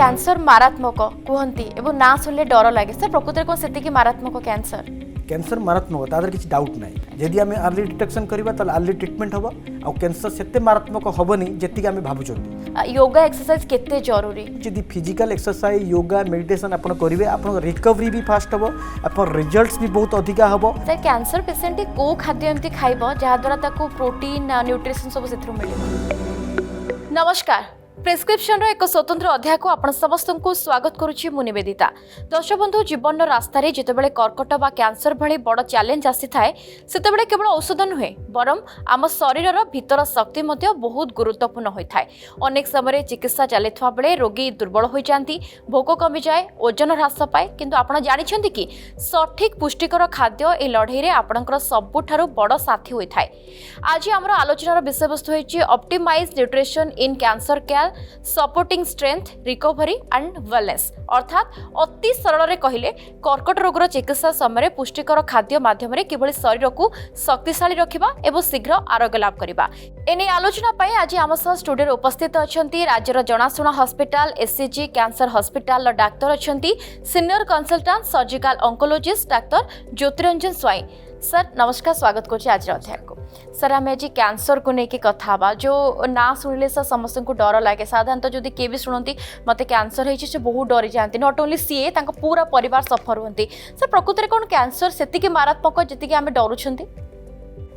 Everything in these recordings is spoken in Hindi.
कैंसर मारात्मक कहती एवं ना सुनले डर लगे सर प्रकृति कौन से मारात्मक कैंसर कैंसर मारात्मक तादर किसी डाउट ना जदि आम अर्ली डिटेक्शन करवा तो अर्ली ट्रिटमेंट हम आ कैंसर से मारात्मक हेनी जी आम भावुं योगा एक्सरसाइज केते जरूरी जदि फिजिकल एक्सरसाइज योगा मेडिटेशन आप करेंगे आप रिकवरी भी फास्ट हम आप रिजल्ट्स भी बहुत अधिका हम सर कैंसर पेसेंट को खाद्य एमती खाइब जहाद्वारा प्रोटीन न्यूट्रिशन सब से मिल। नमस्कार प्रेस्क्रिप्शन एक स्वतंत्र अध्याय को आपण समस्त को स्वागत करुच्ची मु निवेदिता। दर्शक बंधु जीवन रास्तार जितेबाला कर्कट बा कैंसर भली बड़ चैलेंज आसी थाए सेतेबेले केवल औषध नुहे बरम आम शरीर भीतर शक्ति बहुत गुरुत्वपूर्ण होता है। अनेक समय चिकित्सा चलता बेले रोगी दुर्बल हो जाती भोक कमी जाए ओजन ह्रास पाए किंतु आपण जानिछंती कि सठिक पुष्टिकर खाद्य ए लड़ाई रे आपणकर सबुठारु बड़ साथी होता है। आज आमर आलोचनार विषय वस्तु होइछि optimize nutrition in cancer care supporting strength recovery and wellness अर्थात अति सरल रे कहिले कर्कट रोगर चिकित्सा समय पुष्टिकर खाद्य माध्यम किभली शरीर को शक्तिशाली रखिबा एवं शीघ्र आरोग्य लाभ करिबा। एने आलोचना पाई आज आम सह स्टूडियो उपस्थित अछंती राज्यर जनाशुना hospital SCG cancer hospital doctor अछंती senior consultant surgical oncologist doctor Jyotiranjan Swain. Sir नमस्कार स्वागत करछि आज अध्याय को। सर आम आज कैंसर को लेकिन कथा बा जो ना शुणिले सर समस्त को डर लगे साधारणतः जदि किए भी शुणती मत कैंसर होइछि से बहुत डरी जाती नॉट ओनली सीए तांको पूरा परिवार सफर होती। सर प्रकृति में कौन कैंसर से मारात्मक जी आम डरुंट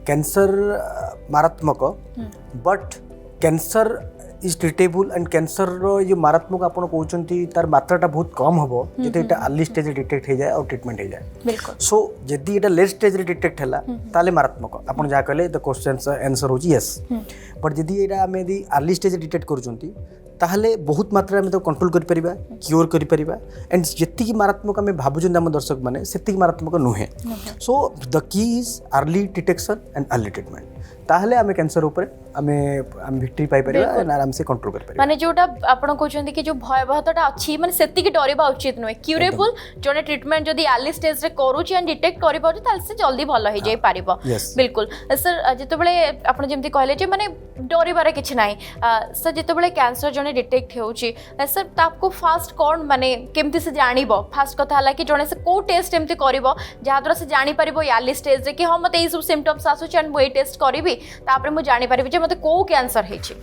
कैंसर मारात्मक but cancer is treatable and cancer जो मारात्मक आप कहते तार मात्राटा बहुत कम हम जो ये अर्ली स्टेज डिटेक्ट हो जाए और ट्रिटमेंट हो जाए। सो जदि ये लेट स्टेज डिटेक्ट है ताले मारात्मक आप जहाँ कहले द क्वेश्चन आंसर हो यस बट जदि ये आम यदि अर्ली स्टेज डिटेक्ट करूँ ताहले बहुत मात्रा में तो कंट्रोल कर परिबा क्योर कर परिबा एंड जति मारात्मक आम भावुं आम दर्शक मैंने से मारात्मक नुहे। So the key is early detection and early treatment ताहले आम कैंसर ऊपर आम विक्ट्री पाई परिबा आराम से कंट्रोल कर परिबा। माने जोटा आपण कहउछन्ती कि जो भयावहता अछि माने सेति डरबा उचित नुहे क्यूरेबल जोने ट्रीटमेंट जदि अर्ली स्टेज रे करूछि एंड डिटेक्ट करि पाउछि ताल से जल्दी भलो हो जाय पारिबो। बिल्कुल सर जेतेबेले आपण जेमति कहले जे माने डरिबारे किछ नाही सर जेतेबेले कैंसर जोने डिटेक्ट होउछि सर तापको फास्ट कोन माने केमति से जानिबो फास्ट कथा हला कि जोने से को टेस्ट एमति करिवो जहाद्वारा से जानि पारिबो अर्ली स्टेज रे कि हम मते ई सब सिम्पटम्स आसुछि एंड वो टेस्ट करिवि तापरे मु जानि पारिबि जे मते को कैंसर हेछि।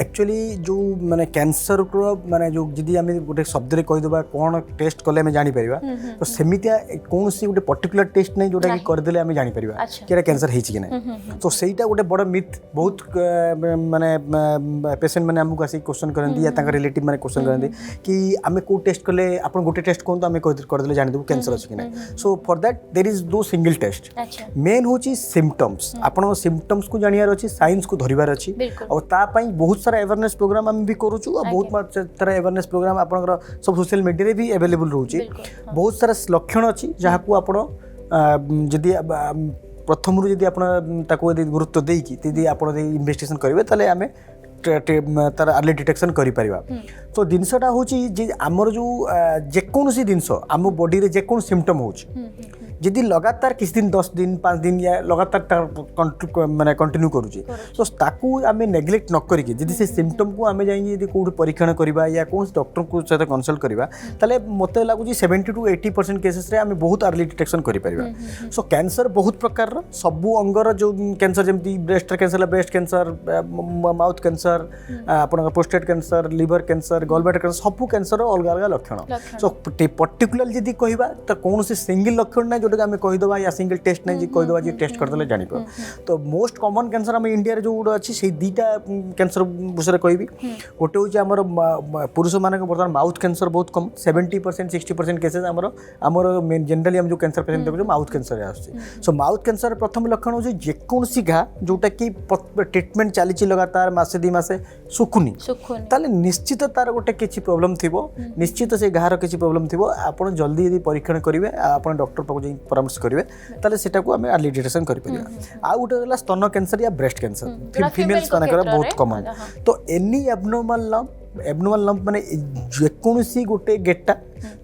एक्चुअली जो माने कैंसर को माने जो जदि आम गोटे शब्द रे कहि दबा कोन टेस्ट कले आम जानि परिबा तो सेमितिया कौन सी गोटे पर्टिकुलर टेस्ट नहीं जोटा कि कर देले आम जानि परिबा कि कैंसर हेछि कि नहीं। तो सेटा गोटे बड़ मिथ बहुत माने पेशेंट माने हमको आसी क्वेश्चन करंदी या तांका रिलेटिव माने क्वेश्चन करंदी कि आमे को टेस्ट कले आपण गोटे टेस्ट कोन तो आमे कर देले जानि दबु कैंसर अछि कि नहीं। So for that there is no single test main होची सिम्पटम्स आपण सिम्पटम्स को जानियार अछि साइंस को धरिबार अछि और ता पई बहुत सारा अवेयरनेस प्रोग्राम हम भी करूछु और बहुत सारा अवेयरनेस प्रोग्राम आपनकर सब सोशल मीडिया रे भी अवेलेबल रहउछि। बहुत सारा लक्षण अछि जहा को आपण जदि प्रथम जदि आपण ताको यदि गुरुत्व देकी यदि आपण इन्वेस्टिगेशन करिवे ताले आमे तार अर्ली डिटेक्शन करि परिबा। तो जिनसटा होछि जे हमर जो जेकोनसी जिनस आम बॉडी रे जेकोन सिम्पटम होछि जदि लगातार किस दिन 10 दिन 5 दिन या लगातार माने कंटिन्यू करूची तो ताकू आमे नेग्लेक्ट न करिके जदि से सिम्पटम को आमे जाई यदि कोड परीक्षण करबा या कोन डॉक्टर को सहित कंसल्ट करबा ताले मते लागुची 70 to 80% केसेस रे आमे बहुत अर्ली डिटेक्शन करि परिबा। सो कैंसर बहुत प्रकार रो सबु अंगर जो कैंसर जेमति breast cancer breast cancer mouth cancer आपन prostate cancer liver cancer gallbladder cancer सबु कैंसर अलग अलग लक्षण। सो पर्टिकुलर जदि कहबा त कोन से सिंगल लक्षण नै जोटा आम कहीदबा या सिंगल टेस्ट नहीं कहीदबा जी टेस्ट करदे जानी तो मोस्ट कॉमन कैंसर आम इंडिया रे जो गुड अच्छी से दीटा कैंसर विषय कहबी गोटे हूँ आमर पुरुष मान बर्तमान माउथ कैंसर बहुत कम 70% 60% केसेस आमर जनरली आम जो कैंसर पेशेंट देखो माउथ कैंसर आसुच्छे। सो माउथ कैंसर प्रथम लक्षण हूँ जेकोसी घा जोटा कि ट्रिटमेंट चली लगातार मासे 2 मासे सुखुनी ताले निश्चित तार गोटे किसी प्रोब्लेम थी निश्चित से घार किसी प्रोब्लेम थी आप जल्दी यदि परीक्षण करेंगे आप डॉक्टर पाक परामर्श करेंगे ताले सेटा को आम अर्ली डिटेक्शन कर आ गोटे स्तन कैंसर या ब्रेस्ट कैंसर फीमेल्स मानकर बहुत कॉमन। तो any abnormal lump abnormal lump माने जेकोसी गोटे गेटा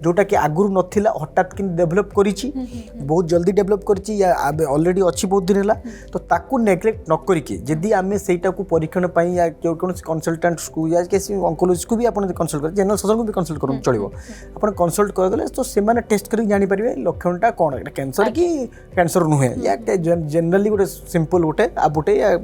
जोटा कि आगुरु नथिला हठात कि डेवलप करिछि बहुत जल्दी डेवलप करिछि या ऑलरेडी अछि बहुत दिन हला तो ताकू नेग्लेक्ट न करिके जदी आमे सेटा को परीक्षण पई या कोनोसी कंसल्टेंट को या केसी ऑन्कोलॉजिस्ट को भी आपण कंसल्ट कर जनरल सर्जन को भी कंसल्ट करू चलिबो आपण कंसल्ट कर गले तो से माने टेस्ट करी जानि परिबे लक्षणटा कोन है कैंसर की कैंसर नुहे या जनरली गोटे सिंपल गोटे आबुटे या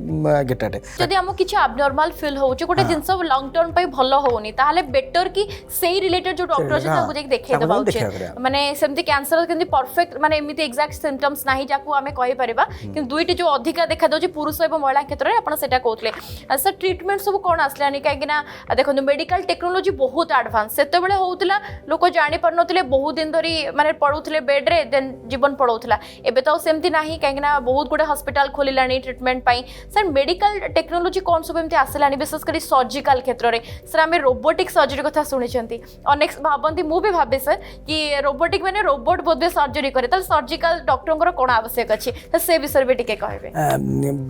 गेटाटे जदी हम किछ एबनॉर्मल फील होउछ गोटे जिंस लॉन्ग टर्म पई भलो होउनी ताले बेटर की सेही रिलेटेड जो डॉक्टर अछि ताकू जे देखे दबा उचित माने सेमती कैंसर केंदी परफेक्ट माने एमिति एग्जैक्ट सिम्पटम्स नाही जाकू हमें कहि परिबा कि दुईटी जो अधिका देखा दो पुरुष एवं महिला क्षेत्र में आपण सेटा कहतले सर ट्रीटमेंट सब कोन आसलानी काहे ना देखो मेडिकल टेक्नोलॉजी बहुत एडवांस सेते बेले होउतला लोक जानि पर नथिले बहुत दिन धरी माने पडुथले बेड रे देन जीवन पडौथला एबे तो सेमती नाही काहे ना बहुत गुडे हॉस्पिटल खोलिलानी ट्रीटमेंट पई सर मेडिकल टेक्नोलॉजी कोन सब एमती आसलानी विशेष करी सर्जिकल क्षेत्र रे सर हमें रोबोटिक सर्जरी कथा सुनिचंती अनेक भाबंती मु भी भाबे सर कि रोबोटिक माने रोबोट बोधे सर्जरी करे त सर्जिकल डॉक्टर कोन आवश्यक अछि त से विषय भी टिके कहबे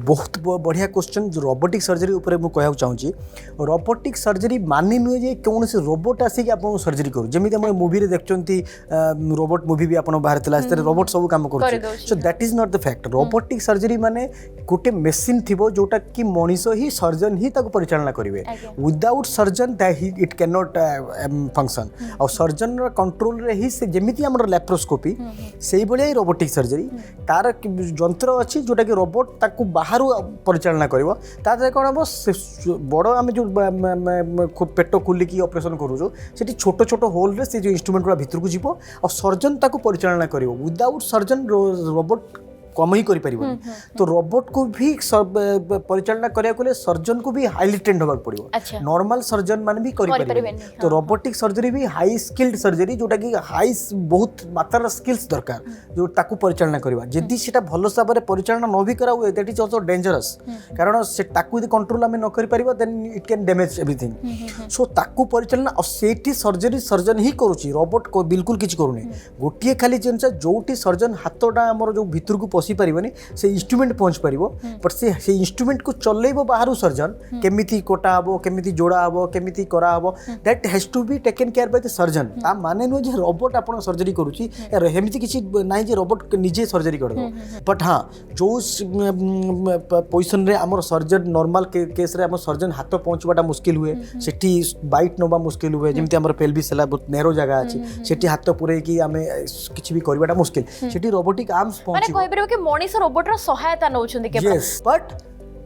बहुत बढ़िया क्वेश्चन जो रोबोटिक सर्जरी ऊपर मु कहया चाहूची रोबोटिक सर्जरी मानि नुए जे कौन से रोबोट आसी कि आपन सर्जरी करू जेमिति हम मूवी रे देखचंती रोबोट मूवी भी आपन बाहर तला से रोबोट सब काम करू so that is not the fact robotic surgery माने गोटे मशीन थिबो जोटा कि मनीषो ही सर्जन ही ताको परिचालना करिवे without surgeon it can not function और सर्जन रो कंट्रोल रे ही से जेमिति हमर लैप्रोस्कोपी सेही बळे ही रोबोटिक सर्जरी तार यंत्र अछि जोटा कि रोबोट ताको बाहर परिचालना करिवो ताते कोन हम बड़ आम जो पेट खुली की ऑपरेशन करूँ सेठी छोट छोट होल रे से जो इंस्ट्रूमेंट गुड़ा भितर को जीव और सर्जन ताको परिचालना करिवो विदाउट सर्जन रोबोट कम ही करें तो रोबोट को भी परिचालना करिया सर्जन को भी हाईली ट्रेंड होगा पड़ो नॉर्मल सर्जन मान भी करें तो रोबोटिक सर्जरी भी हाई स्किल्ड सर्जरी जोटा कि हाई बहुत मात्रा स्किल्स दरकार जो ताकू परिचालना करवा जदि सेटा भल हिसाब से परिचालना न भी करा हुए दैट इज आल्सो डेंजरस कारण से ताकू यदि कंट्रोल आमे न करि परिबा then it can damage everything so ताकू परिचालना और सेठी सर्जरी सर्जन ही करूची रोबोट को बिल्कुल किछ करूनी गोटिए खाली जिनसा जोटी सर्जन हाथटा हमर जो भितर को पसी पारिबनी से इंस्ट्रूमेंट पहुंच पारिबो बट से इंस्ट्रूमेंट को चलेबो बाहरु सर्जन केमिति कोटा हबो केमिति जोड़ा हबो केमिति करा हबो that has to be taken care by the surgeon ता माने नो जे रोबोट आपण सर्जरी करूची हेमिति किछि नाही जे रोबोट निजे सर्जरी कर दो बट हां जो पोजीशन रे हमर सर्जन नॉर्मल केस रे हमर सर्जन हाथ पहुंचबाटा मुश्किल हुए सेठी बाइट नबा मुश्किल हुए जेमति हमर पेल्विस हला बहुत नेरो जगह अछि सेठी हाथ पुरे की हमें किछि भी करबाटा मुश्किल सेठी रोबोटिक आर्म्स पहुंची माने कहबे कि मनीष रोबोट रो सहायता नउछंदी के यस बट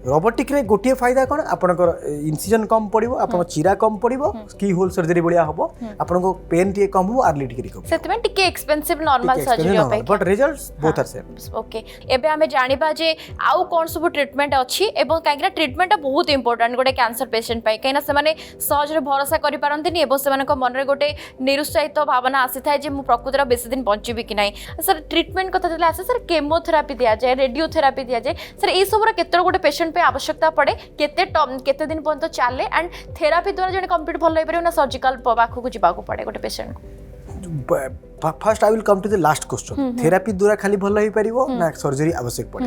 रोबोटिक रे गोटे फायदा कोन आपनकर इंसिजन कम पड़िबो आपन चिरा कम पड़िबो की होल सर्जरी बढ़िया हबो आपनको पेन टिके कम हो अर्ली टिके रिकवर सेतमे टिके एक्सपेंसिव नॉर्मल सर्जरी होय but results both are same okay एबे हमें जानिबा जे आउ कोन सब ट्रीटमेंट अछि एवं काइकरा ट्रीटमेंट बहुत इंपोर्टेंट गोटे कैंसर पेशेंट पई काइना से माने सहज रे भरोसा करि पारंतिनी एवं से मानको मन रे गोटे निरुत्साहित भावना आसी थाए जे मु प्रकृतिर बेसी दिन बंचिबी कि नै सर ट्रीटमेंट कथा जले आसे सर केमोथेरापी दिया जाय रेडियोथेरापी दिया जाय सर ए सब रे केतर गोटे पेशेंट पे आवश्यकता पड़े केते दिन पर्यंत चले एंड थेरापी द्वारा जने कंप्लीट भल होई परियो ना सर्जिकल पाखु को जिबाको पड़े गोटे पेशेंट को first I will come to the last question therapy द्वारा खाली भल होई परियो ना सर्जरी आवश्यक पड़े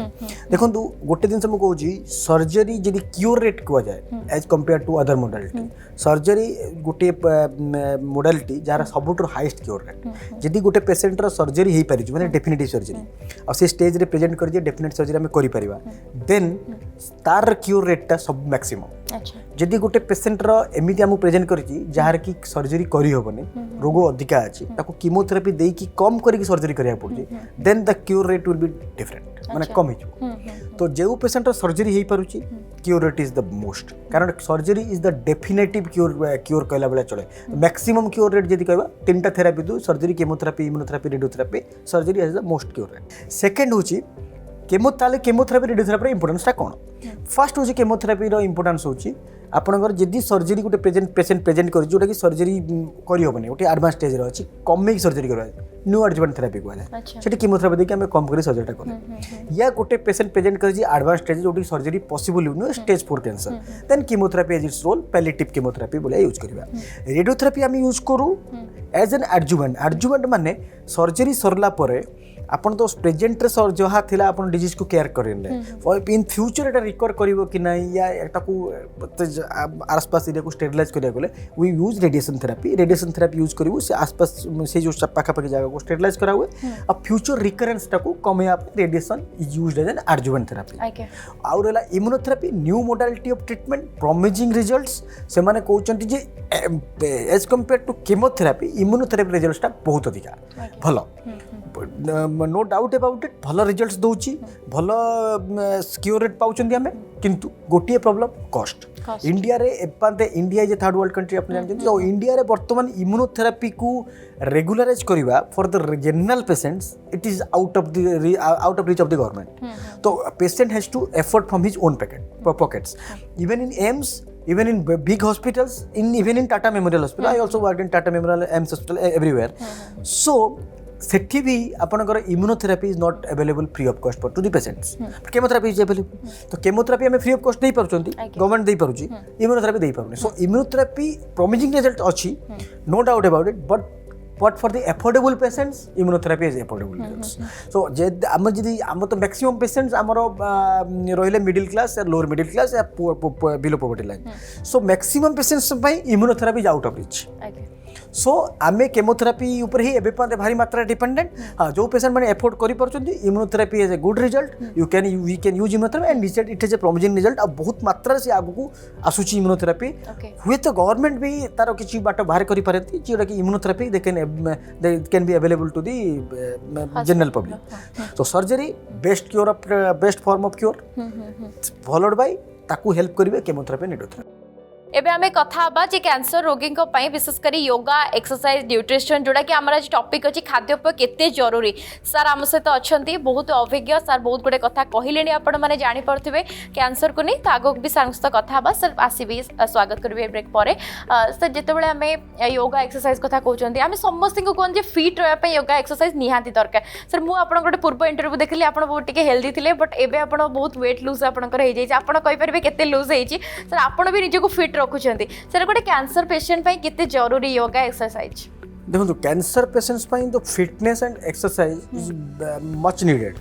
देखंतु गोटे दिन से मु कहू जी सर्जरी जदी क्योर रेट को जाए as compared to other modality surgery गोटे मोडालिटी जार सबुठ हाईएस्ट क्योर रेट जदी गोटे पेशेंट रो सर्जरी हेई पारि माने डेफिनेटिव सर्जरी और से स्टेज रे प्रेजेंट कर जे डेफिनेट सर्जरी हम करि परिबा देन तार क्योर रेट ता सब मैक्सिमम अच्छा जदी गोटे पेशेंट रो एमिति हम प्रेजेंट करछि जार की सर्जरी करि होबनी रोग अधिका अछि ताको कीमोथेरेपी देई की कम करी सर्जरी करिया पड़छि then the cure rate will be different माने कम हिजो तो जेउ पेशेंट रो सर्जरी हेई पारुछि cure rate is the most कारण surgery is the definitive cure कहला बेला चले मैक्सिमम क्योर रेट जदी कहबा तीनटा थेरापी दु surgery chemotherapy immunotherapy radiotherapy surgery is the most cure rate second होछि केमोथेरापी रेडियोथेरापी इंपोर्टेंसटा कोन फर्स्ट होछि केमोथेरापी रो इंपोर्टेंस होछि आपनकर जदी सर्जरी गोटे पेशेंट प्रेजेंट कर जोटा कि सर्जरी करि होबनी गोटे एडवांस स्टेज रे अछि कम सर्जरी करबा न्यू एडजमेंट थेरापी कहला सेठी कीमोथेरापी देके हम कम करी सर्जरी कर या गोटे पेशेंट प्रेजेंट कर जी एडवांस स्टेज जोटी सर्जरी पॉसिबल नु stage 4 cancer then chemotherapy as its role palliative chemotherapy बोले यूज करबा रेडियोथेरापी हम यूज करू एज एन एडजुवेंट माने सर्जरी सरला परे आपण तो प्रेजेंट रे जहाँ थिला आपण डिजीज को केयर करेंगे इन फ्यूचर एटा रिकवर करिवो कि नहीं या एटा को आसपास एरिया को स्टेरिलाइज करिया गले we use radiation therapy use करिवो से आसपास से जो पाखा पाखी जगह को स्टेरिलाइज करा हुए अब फ्यूचर रिकरेंस टा को कमे radiation is used as an adjuvant therapy आउ रहला immunotherapy new modality of treatment promising results से माने कहउचंती जे as compared to chemotherapy immunotherapy results टा बहुत अधिका भलो नो डाउट अबाउट इट भल रिजल्ट्स दौची भल क्योर रेट पाउचंदी हमें किंतु गोटे प्रॉब्लम कॉस्ट इंडिया रे एपांते India is third world country अपने जानते तो इंडिया रे वर्तमान इम्यूनोथेरापी को रेगुलराइज करबा for the general patients it is out of reach of the government तो patient has to effort from his own pockets even in AIIMS even in big hospitals even in Tata Memorial Hospital I also worked in Tata Memorial AIIMS Hospital everywhere so सेठी भी आपनकर immunotherapy is not available free of cost for to the patients chemotherapy is available तो केमोथेरापी हमें फ्री ऑफ कॉस्ट दे पारुचंती गवर्नमेंट दे पारुची इम्यूनोथेरापी दे पारुनी सो इम्यूनोथेरापी प्रॉमिजिंग रिजल्ट अछि no doubt about it but for the affordable patients immunotherapy is affordable results so जे हम जदी हम तो मैक्सिमम पेशेंट्स हमरो रहिले मिडिल क्लास या लोअर मिडिल क्लास या below poverty line so maximum patients पई immunotherapy is out of reach so आमे केमोथेरापी ऊपर ही एबे पाते भारी मात्रा डिपेंडेंट हां जो पेशेंट माने एफोर्ड करि परछंती immunotherapy is a good result we can use immunotherapy and result it is a promising result अब बहुत मात्रा से आगु को आसुची इम्यूनोथेरापी हुए तो गवर्नमेंट भी तारो किछि बाट बाहर करि परती जेटा कि immunotherapy they can be available to the general public तो surgery best form of cure followed by ताकू हेल्प करिवे केमोथेरापी निडोथेरापी एबे हमें कथा बा जे कैंसर रोगी को पई विशेष करी योगा एक्सरसाइज न्यूट्रिशन जोड़ा कि हमर आज टॉपिक अछि खाद्य पर केते जरूरी सर हम सहित अछंती बहुत अभिज्ञ सर बहुत गुडे कथा कहिलेनी आपण माने जानि परथिबे कैंसर को नहीं तो आगो भी सर सहित कथा बा सर आसीबी स्वागत करबे ब्रेक परे सर जेतेबेले हमें योगा एक्सरसाइज कथा कहउचंती हम समस्त को कोन जे फिट रहय पई योगा एक्सरसाइज निहाती दरकार सर मु आपण गोटे पूर्व इंटरव्यू देखली आपण बहुत टिके हेल्दी थिले बट एबे आपण बहुत वेट लूज आपण कर हे जाई आपण कहि परबे केते लूज हेची सर आपण भी निजे को फिट रखुचंती सर गोटे कैंसर पेशेंट पई केते जरूरी योगा एक्सरसाइज देखो कैंसर पेशेंट्स पई तो fitness and exercise is much needed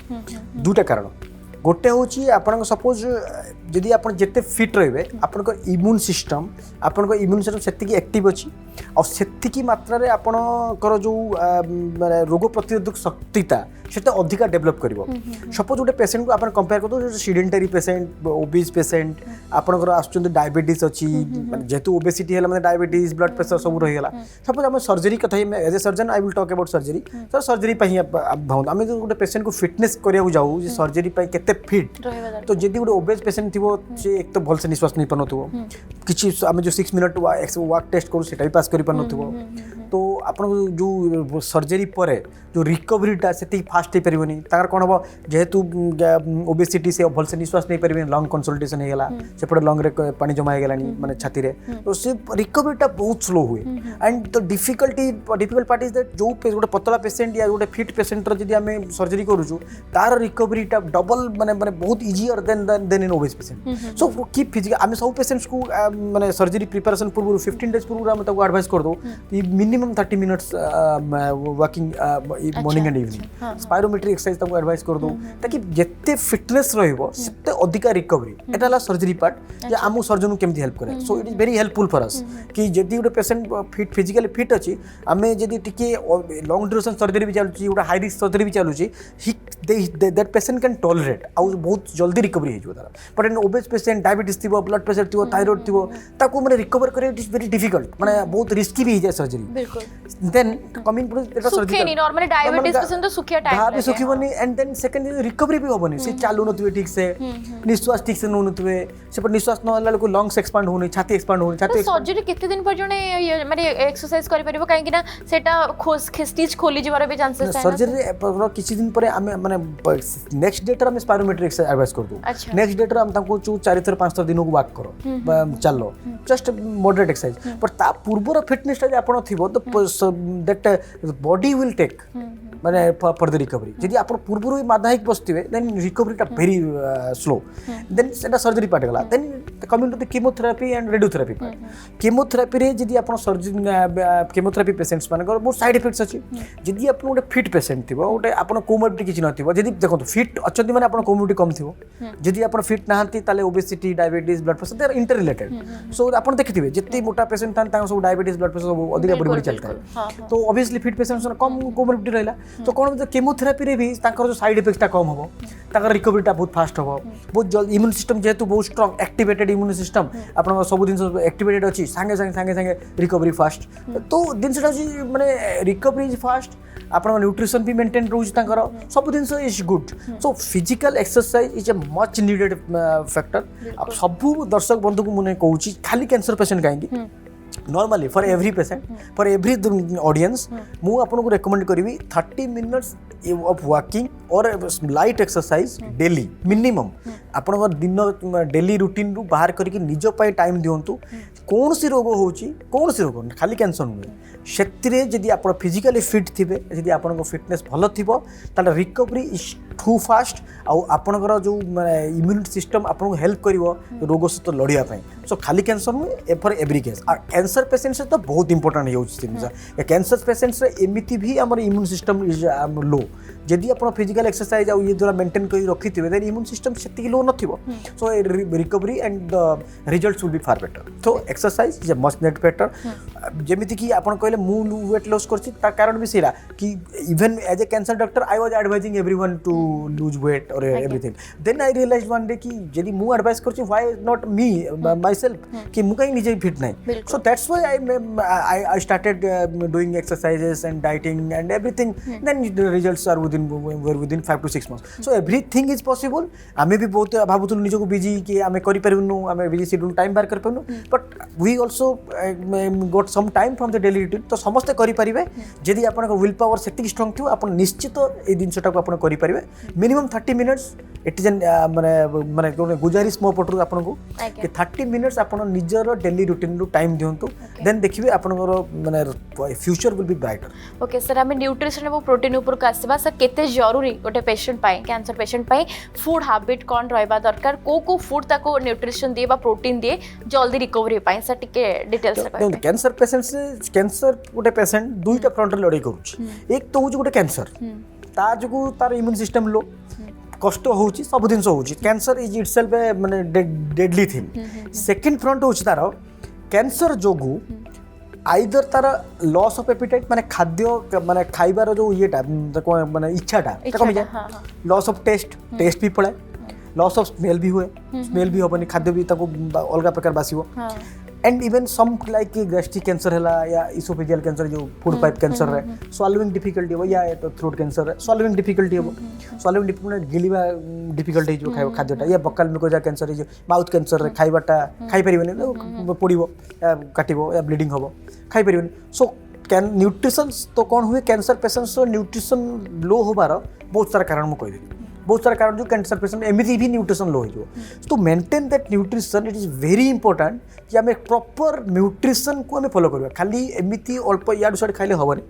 दुटा कारण गोटे होची आपन सपोज जदि आपन जेते फिट रहबे आपन को इम्यून सिस्टम सेति की एक्टिव अछि और सेति की मात्रा रे आपन कर जो रोग प्रतिरोधक शक्तिता सेटा अधिका डेवलप करिवो सपोज गोटे पेशेंट को आपन कंपेयर करतो जो सीडेंटरी पेशेंट ओबीज पेशेंट आपन कर आछुंत डायबिटीज अछि जेतु ओबेसिटी हैला माने डायबिटीज ब्लड प्रेशर सब रहि गेला सपोज हम सर्जरी कथा as a surgeon I will talk about surgery sir surgery पई भाउन हम गोटे पेशेंट को फिटनेस करिया जाऊ जे सर्जरी पई केते फिट तो जदि गोटे ओबेज पेशेंट थिवो से एक तो भल से निश्वास नहीं पनथुवो किछि हम जो 6 मिनट वॉक टेस्ट करू सेटा भी पास करि पनथुवो तो आपन जो सर्जरी परे जो रिकवरीटा सेति फास्ट हे परिबनी तार कोन हो जेहेतु ओबेसिटी से भल से निश्वास नहीं परिबनी लंग कंसल्टेशन हे गेला सेपटे लंग रे पानी जमा हे गेलानी माने छाती रे तो से रिकवरीटा बहुत स्लो हुए and the difficult part is that जो गोटे पतला पेशेंट या गोटे फिट पेशेंट रो जदि हमें सर्जरी करूछु तार रिकवरीटा डबल माने बहुत easier then in obese patient so keep physical हमें सब पेशेंट्स को माने सर्जरी प्रिपरेशन पूर्व 15 डेज पूर्व हम तको एडवाइस कर दो minimum 30 minutes walking morning and evening spirometry exercise तको एडवाइस कर दो ताकि जेते फिटनेस रहइबो सेते अधिका रिकवरी एटाला सर्जरी पार्ट जे आमु सर्जन केमति हेल्प करे so it is very helpful for us कि जदि गोटे पेशेंट फिट फिजिकली फिट अछि हमें जदि टिके लॉन्ग ड्यूरेशन सर्जरी भी चालुची गोटे हाई रिस्क सर्जरी भी चालुची दैट पेशेंट कैन टॉलरेट आउ बहुत जल्दी रिकवरी हे जोदार but an obese patient diabetes थिबो ब्लड प्रेशर थिबो थायराइड थिबो ताको माने रिकवर करे इट इज वेरी डिफिकल्ट माने बहुत रिस्की भी हे जाय सर्जरी बिल्कुल then coming to Etah surgery सुखे नहीं नॉर्मली डायबिटीज पेशेंट तो सुखिया टाइम हां भी सुखी बनी एंड देन सेकंड रिकवरी भी होबनी से चालू नथुवे ठीक से निश्वास ठीक से नथुवे से पर निश्वास न हला को लंग्स एक्सपांड होनी छाती एक्सपांड होनी छाती सर्जरी केते दिन पर जने माने एक्सरसाइज करि परिबो काहे कि ना सेटा स्टिच खोली जिवार भी चांसेस है सर्जरी किछि दिन पर हमें माने नेक्स्ट डे हम स्पायरोमेट्री एक्सरसाइज एडवाइस कर दो नेक्स्ट डे हम ताको 4 थर 5 थर दिन को वॉक करो चलो जस्ट मॉडरेट एक्सरसाइज पर ता पूर्वर फिटनेस ता आपण थिबो तो दैट बॉडी विल टेक माने फॉर द रिकवरी यदि आपण पूर्वर मादाहिक बसथिबे देन रिकवरी ता वेरी स्लो देन सेटा सर्जरी पार्ट गला then coming to the chemotherapy and radiotherapy part chemotherapy रे जदी आपण सर्जन कीमोथेरापी पेशेंट्स मानकर बहुत साइड इफेक्ट्स अछि जदी आपण गोटे फिट पेशेंट थिबो गोटे आपण कोमोबिलिटी किछि नथिबो जदी देखो फिट अछंती माने आपण कोमोबिलिटी कम थिबो जदी आपण फिट नाहंती ताले obesity diabetes blood pressure they are interrelated so आपण देखिथिबे जत्ते मोटा पेशेंट थान तांको सब डायबिटीज ब्लड प्रेशर सब अधिक बढ़ी बढ़ी चलता है तो ऑब्वियसली फिट पेशेंट्स कम कोमोबिलिटी रहला तो कोन कीमोथेरापी रे भी तांकर जो साइड इफेक्ट्स ता कम हबो ताकर रिकवरीटा बहुत फास्ट हबो बहुत जल्दी इम्यून सिस्टम जेहेतु बहुत स्ट्रांग एक्टिवेटेड इम्यून सिस्टम आपण सब दिन एक्टिवेटेड अछि संगे रिकवरी फास्ट तो दिनसटा अछि माने रिकवरी इज फास्ट आपण न्यूट्रिशन भी मेंटेन रोज तांकर सब दिन is good so physical exercise is a much needed factor अब सब दर्शक बंधु को मुने कहूची खाली कैंसर पेशेंट काहेकि normally for every patient for every audience मु आपन को रेकमेंड करिवि 30 मिनिट्स ऑफ वॉकिंग और लाइट एक्सरसाइज डेली मिनिमम आपन दिन डेली रूटीन रु बाहर करके निज पाई टाइम दियंतु कौन सी रोग होची कौन सी रोग खाली कैंसर नुहे सेतिरे जदि आप फिजिकली फिट थिबे जदि आपन फिटनेस भलो थिबो ताले रिकवरी इज टू फास्ट आउ आपनकर जो इम्यून सिस्टम आपन हेल्प करिवो रोग सहित लड़िया पाई सो खाली कैंसर नुहे फॉर एवरी केस और कैंसर पेशेंट से तो बहुत इंपोर्टेंट हो कैंसर पेशेंट्स एमती भी आम इम्यून सिस्टम इज लो जदि आप फिजिकल एक्सरसाइज ये द्वारा मेंटेन कर रखिथे देन इम्यून सिस्टम से लो नथिबो so recovery and the results will be far better तो एक्सरसाइज इज अ मस्ट नेट फैक्टर जेमिति कि आपण कहले मु वेट लॉस करछि ता कारण भी सेरा कि even as a cancer doctor I was advising everyone to lose weight और everything then I realized one day कि यदि मु एडवाइस करछि why not me myself कि मु कहीं निजे फिट नहीं so that's why I started doing exercises and dieting and everything then the results are within 5 to 6 months so everything is possible आमे भी बहुत भाबुतु निजो को बिजी कि आमे करि परबनु आमे बिजी शेड्यूल टाइम बार कर परनु but we also got some time from the daily routine तो समस्त करि परिबे जदि आपन को विल पावर सेटिक स्ट्रांग थियो आपन निश्चित ए दिनसटा को आपन करि परिबे मिनिमम 30 मिनिट्स इट इज माने गुजारिश मो पटरु आपन को कि 30 मिनिट्स आपन निजर डेली रूटीन रु टाइम दियंतु देन देखिबे आपन माने future will be brighter okay sir आमे न्यूट्रिशन और प्रोटीन ऊपर कासबा सर केते जरूरी गोटे पेशेंट पाई कैंसर पेशेंट पाई फूड हैबिट कौन रहबा दरकार को फूड ताको न्यूट्रिशन दिए बा प्रोटीन दिए जल्दी रिकवरी पाई सर टिके डिटेल्स से कैंसर पेशेंट से कैंसर गोटे पेशेंट दुईटा फ्रंट रे लड़ाई करूची एक तो होची गोटे कैंसर ता जगु तार इम्यून सिस्टम लो कष्ट होची सब दिन होची कैंसर इज इटसेल्फ माने डेडली थिंग सेकंड फ्रंट होची तार कैंसर जोगु आइदर तार लॉस ऑफ एपिटाइट माने खाद्य माने खाइबार जो येटा माने इच्छाटा कमी जाए लॉस ऑफ टेस्ट भी पड़े लॉस ऑफ स्मेल भी हुए स्मेल भी होबनी खाद्य भी ताको अलग प्रकार बासिबो and even some like gastric cancer हैला या इसोफेजियल कैंसर जो फूड पाइप कैंसर रे स्वॉलोइंग डिफिकल्टी हो या तो थ्रोट कैंसर रे स्वॉलोइंग डिफिकल्टी हो स्वॉलोइंग डिफिकल्टी गिलिबा डिफिकल्टी जो खाइबो खाद्यटा या बकाल मिकोजा कैंसर जो माउथ कैंसर रे खाइबाटा खाइ परिबनी पड़िबो या काटिबो या ब्लीडिंग होबो खाइ परिबनी सो न्यूट्रिशन तो कौन हुए कैंसर पेशेंट्स न्यूट्रिशन लो होबार बहुत सारा कारण मुझे कहीदेली बहुत सारा कारण जो कैंसर पेशेंट एमती भी न्यूट्रिशन लो हो तो maintain that nutrition it is very important कि आम प्रॉपर न्यूट्रिशन को आम फॉलो करवा खाली एमती अल्प याडू साइड खाइले हेनी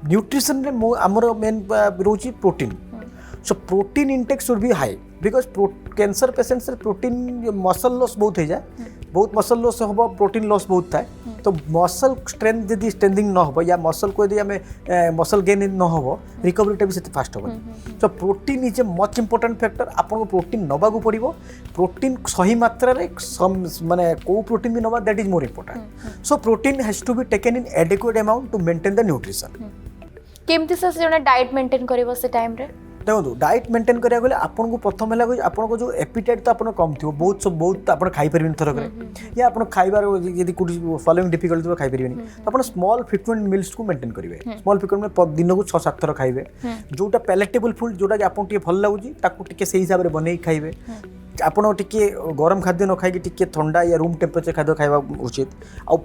न्यूट्रिशन रे आमर मेन रोची protein so protein intake should be high because cancer patients protein muscle loss बहुत हो जाए बहुत मसल लॉस हम प्रोटीन लॉस बहुत थाए तो मसल स्ट्रेंथ जदि स्ट्रेंथिंग न हो या मसल को यदि आम मसल गेन न हो रिकवरीटा भी से फास्ट हो तो protein is a much important factor आपको प्रोटीन नवाक पड़ो प्रोटीन सही मात्रा माने को प्रोटीन भी नवा that is more important so protein has to be taken in adequate amount to maintain the nutrition केमती सर जने डाइट मेंटेन करबो से टाइम रे देखो डाइट मेंटेन करा गले आपन को प्रथम है आपन को जो एपिटाइट तो आपन कम थी बहुत आपन खाई परिबेन थरक या आपन खाइबार यदि कुछ फॉलोइंग डिफिकल्टी तो खाई परिबेन तो आपन स्मॉल फ्रीक्वेंट मील्स को मेंटेन करिवे स्मॉल फ्रीक्वेंट में दिन को 6-7 थर खाइबे जोटा पैलेटेबल फूड जोटा आपन टिके भल लागुची ताकू टिके सेही हिसाब रे बनै खाइबे आपन टिके गरम खाद्य न खाई टिके ठंडा या रूम टेम्परेचर खाद्य खाइबा उचित आ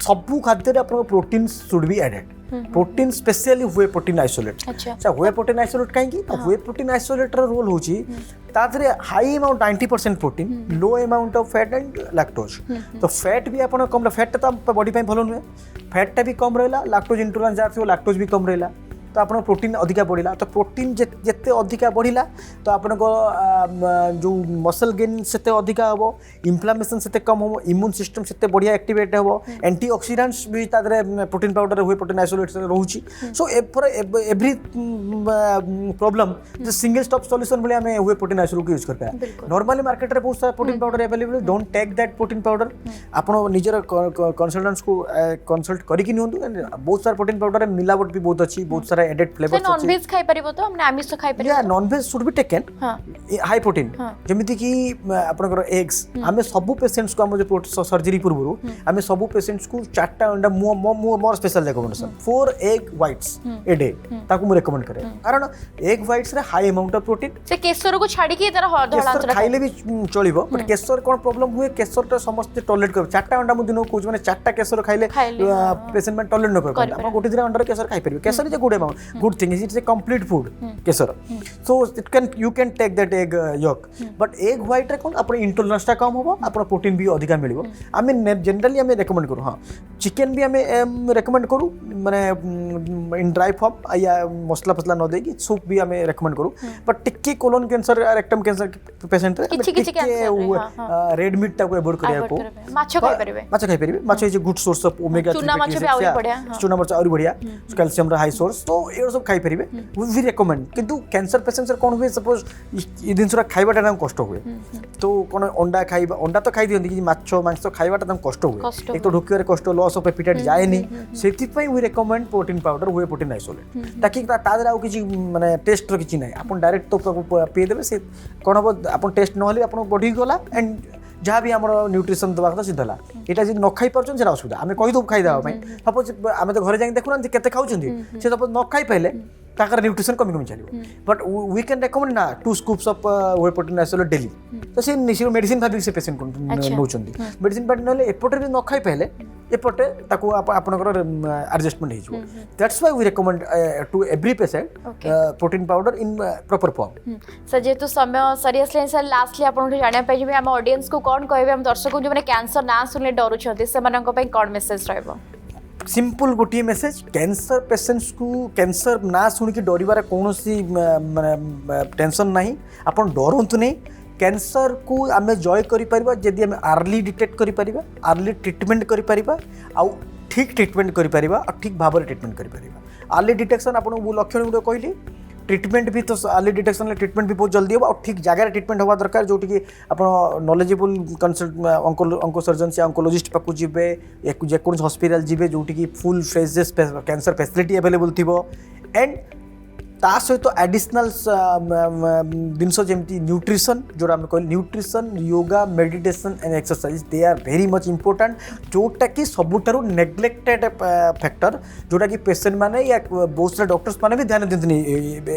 सब खाद्य रे आपन protein should be added protein specially हुए प्रोटीन आइसोलेट अच्छा हुए प्रोटीन आइसोलेट कहीं हुए प्रोटीन आइसोलेट रोल होची तादरे high amount 90% protein low amount of fat and lactose तो फैट भी आपन कम फैट तो बॉडी पे भलो नुहे फैट टा भी कम रहला लैक्टोज इंटॉलरेंस जार थियो लैक्टोज भी कम रहला तो आप प्रोटीन अधिका बढ़ला तो प्रोटीन जिते अधिका बढ़ला तो आपण जो मसल गेन से अधिका हम इन्फ्लामेशन से कम हम इम्यून सिस्टम से बढ़िया एक्टिवेट हम एंटीऑक्सीडेंट्स भी प्रोटीन पाउडर हुए प्रोटीन आइसोलेट रोचे so for every problem single stop solution भाई आम हुए प्रोटीन आइसोलेट यूज कर पाए नॉर्मली मार्केट में बहुत सारा protein powder available don't take that protein powder आप निजर कंसल्टेंट्स को कंसल्ट करके नियंतु बहुत सारा प्रोटीन पाउडर मिलावट भी बहुत अच्छी बहुत सारा एडेड फ्लेवर्स नॉन वेज खाई परिबो तो हमने आमिष खाई परिबो या non veg should be taken high protein जेमिति कि आपनकर एग्स आमे सब पेशेंट्स को हम जो सर्जरी पूर्व आमे सब पेशेंट्स को 4टा अंडा more special recommendation 4 egg whites a day ताको मु रिकमेंड करे कारण एग व्हाइट्स रे हाई अमाउंट ऑफ प्रोटीन से केसर को छाड़ी के तार केसर खाइले भी चलिबो बट केसर कोन प्रॉब्लम हुए केसर तो समस्त टॉलरेट कर 4टा अंडा मु दिन को माने 4टा केसर खाइले पेशेंट में टॉलरेट न कर आपण गोटे दिन अंडा केसर खाइ परिबे केसर is a good amount good thing it's a complete food केसर so it can you can take that egg yolk but egg white रे कोन आपण इंटॉलरेंस टा कम होबो आपण प्रोटीन भी अधिका मिलिबो आमे जनरली आमे रेकमेंड करू हां चिकन भी आमे रेकमेंड करू माने इन ड्राई फॉर्म या मसला फसला न देगी सूप भी आमे रेकमेंड करू बट टिक्की colon cancer rectum cancer patient रे टिक्की रेड मीट टा को अवॉइड करिया को माछ खाइ परिबे माछ is good source of omega 3 चूना माछ भी आउरी बढ़िया चूना माछ आउरी बढ़िया कैल्शियम रा हाई सोर्स तो ए सब खाइ परिबे वी रिकमेंड किंतु कैंसर पेशेंट्स कोन हुए सपोज ई दिन सुरा खाइबाटा ना कष्ट हुए तो कोन अंडा खाइबा अंडा तो खाइ दियंती कि माछ मांस खाइबाटा तम कष्ट हुए एक तो ढोकियारे कष्ट लॉस ऑफ एपिटाइट जाए नी सेति पई वी रिकमेंड प्रोटीन पाउडर हुए प्रोटीन आइसोलेट ताकि तादर आ किछि माने टेस्ट रो किछि नै आपण डायरेक्ट तो पे देबे से कोन हो आपण टेस्ट न होली आपण बॉडी गला एंड जहाँ भी आम न्यूट्रिशन दवा कथा सीधा यहाँ जी न खाई पार्छ से असुविधा आम कहीदेव खाईदेवा सपोज आम तो घर जाए देखुना केते खाऊँ से सपोज न खाई पाइले ताकर न्यूट्रिशन कमी कमी चलो बट वी कैन रेकमेंड ना 2 scoops of whey protein isolate daily तो से मेडिसिन भाभी से पेशेंट को नौचंदी मेडिसिन पार्ट ना एपटे भी न खाई पाइले एपटे ताको आपनकर एडजस्टमेंट हो that's why we recommend to every patient protein powder in proper form sir जेतु समय सीरियसली सर लास्टली आपन जानिया पाइ जे हम ऑडियंस को कोन कहबे हम दर्शक जो माने कैंसर ना सुनले डरू छथि से मानन को पई कोन मेसेज रहबो सिंपल गोटे मेसेज कैंसर पेशेंट्स को कैंसर ना शुणी डरबार कौन माने टेंशन नहीं आपन डरंतु नहीं कैंसर को आम जय कर जदि आम अर्ली डिटेक्ट कर अर्ली ट्रीटमेंट कर ठीक ट्रीटमेंट कर ठीक भाव ट्रीटमेंट कर अर्ली डिटेक्शन आपको लक्षण गुड कहली ट्रीटमेंट भी तो अर्ली डिटेक्शन ट्रीटमेंट भी बहुत जल्दी हो और ठीक जगह ट्रीटमेंट होगा दरकार जो कि आप नॉलेजेबल कंसल्ट अंको सर्जन से अंकोलॉजिस्ट पाक जी जेको हॉस्पिटल जी जो कि फुल फ्रेजेस कैंसर फैसिलिटी अवेलेबल थी एंड ता सहित एडिशनल जिनस जमी न्यूट्रिशन जो आम कह nutrition yoga meditation and exercise they are very much important जोटा कि सबुठारु नेग्लेक्टेड फैक्टर जोटा कि पेशेंट माने या बहुत सारे डॉक्टर्स माने भी ध्यान देते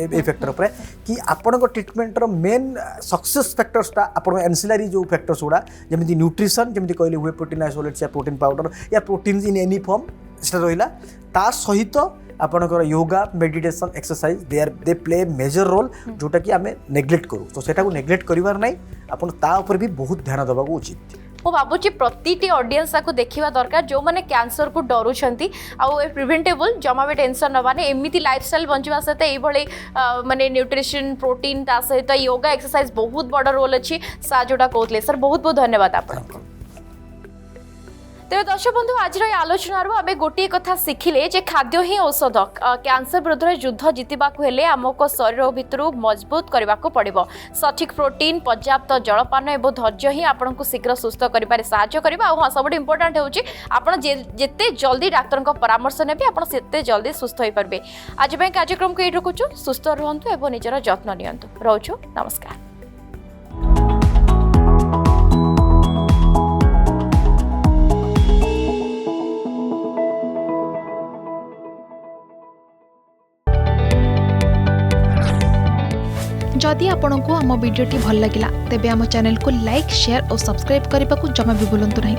ए फैक्टर पर कि आपण ट्रीटमेंटर मेन सक्सेस फैक्टर्सटा आपण एनसिलरी जो फैक्टर्स गुड़ा जमी न्यूट्रिशन जमी कहले हुए प्रोटीन आइसोलेट्स या प्रोटीन पाउडर या प्रोटीन इन एनी फॉर्म से रहा ता सहित आपनकर yoga meditation exercise they play major role जोटा कि आम नेग्लेक्ट करूँ तो सेटा को नेग्लेक्ट करिवार नहीं आपन ता ऊपर भी बहुत ध्यान देवा उचित मो भावुची प्रति ऑडियंस को देखा दरकार जो मैंने कैंसर को डरुंट आउ प्रिवेंटेबल जमा भी टेंशन नबाने एमती लाइफस्टाइल बंचा सहित ये माने न्यूट्रिशन प्रोटीन ता सहित योगा एक्सरसाइज बहुत बड़ रोल अच्छी सा जोटा कहते सर बहुत बहुत धन्यवाद आपको तेज दर्शक बंधु आज आलोचनार आम गोटे कथा शिखिले जे खाद्य ही औषध कैंसर विरुद्ध युद्ध जितवा आमको शरीर भितर मजबूत करने को पड़ो सठिक प्रोटीन पर्याप्त जलपान और धैर्य ही आपको शीघ्र सुस्थ कर हाँ सब इम्पोर्टाट होते जिते जल्दी डाक्तर परामर्श ने आपते जल्दी सुस्थ हो पारे आज कार्यक्रम को ये रखुचु सुस्थ रुहतु और निजर जत्न नियंतु रोचु नमस्कार। जदि आपंक आम भिडी भल लगा तेब आम चैनल को लाइक शेयर और सब्सक्राइब करने को जमा भी भूलु नहीं।